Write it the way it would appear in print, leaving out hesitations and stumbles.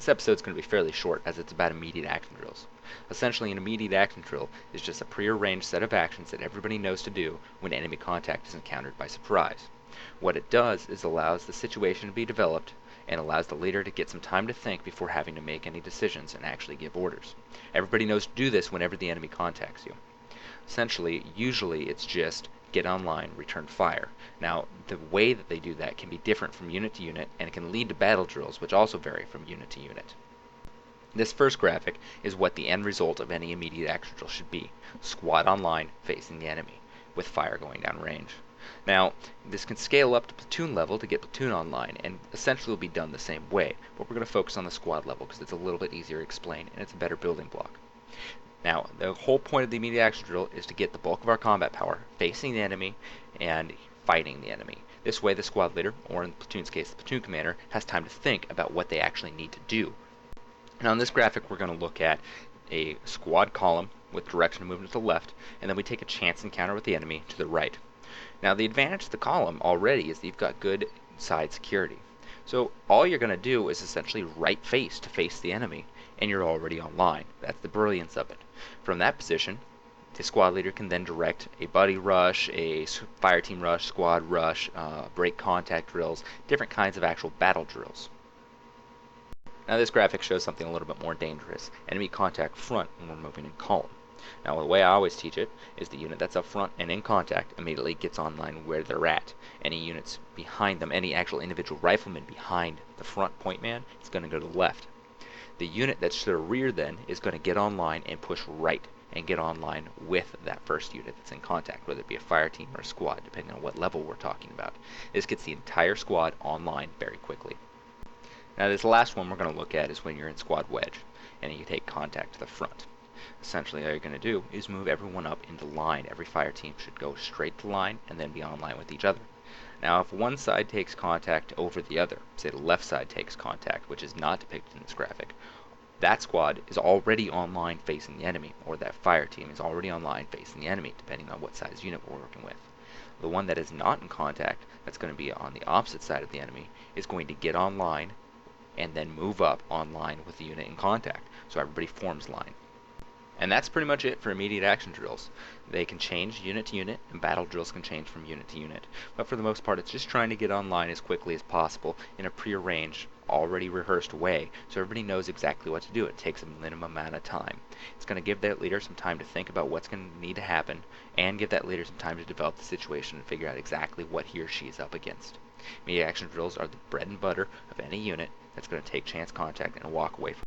This episode is going to be fairly short as it's about immediate action drills. Essentially, an immediate action drill is just a prearranged set of actions that everybody knows to do when enemy contact is encountered by surprise. What it does is allows the situation to be developed and allows the leader to get some time to think before having to make any decisions and actually give orders. Everybody knows to do this whenever the enemy contacts you. Essentially, usually it's just get online, return fire. Now, the way that they do that can be different from unit to unit, and it can lead to battle drills, which also vary from unit to unit. This first graphic is what the end result of any immediate action drill should be. Squad online, facing the enemy, with fire going down range. Now, this can scale up to platoon level to get platoon online, and essentially will be done the same way, but we're going to focus on the squad level because it's a little bit easier to explain, and it's a better building block. Now, the whole point of the immediate action drill is to get the bulk of our combat power facing the enemy and fighting the enemy. This way, the squad leader, or in the platoon's case, the platoon commander, has time to think about what they actually need to do. Now, in this graphic, we're going to look at a squad column with direction of movement to the left, and then we take a chance encounter with the enemy to the right. Now, the advantage to the column already is that you've got good side security. So all you're going to do is essentially right face to face the enemy, and you're already online. That's the brilliance of it. From that position, the squad leader can then direct a buddy rush, a fire team rush, squad rush, break contact drills, different kinds of actual battle drills. Now this graphic shows something a little bit more dangerous, enemy contact front when we're moving in column. Now the way I always teach it is the unit that's up front and in contact immediately gets online where they're at. Any units behind them, any actual individual rifleman behind the front point man, is going to go to the left. The unit that's to the rear then is going to get online and push right and get online with that first unit that's in contact, whether it be a fire team or a squad, depending on what level we're talking about. This gets the entire squad online very quickly. Now this last one we're going to look at is when you're in squad wedge and you take contact to the front. Essentially all you're going to do is move everyone up into line. Every fire team should go straight to line and then be online with each other. Now if one side takes contact over the other, say the left side takes contact, which is not depicted in this graphic, that squad is already online facing the enemy, or that fire team is already online facing the enemy, depending on what size unit we're working with. The one that is not in contact, that's going to be on the opposite side of the enemy, is going to get online and then move up online with the unit in contact, so everybody forms line. And that's pretty much it for immediate action drills. They can change unit to unit, and battle drills can change from unit to unit. But for the most part, it's just trying to get online as quickly as possible in a prearranged, already rehearsed way, so everybody knows exactly what to do. It takes a minimum amount of time. It's going to give that leader some time to think about what's going to need to happen, and give that leader some time to develop the situation and figure out exactly what he or she is up against. Immediate action drills are the bread and butter of any unit that's going to take chance contact and walk away from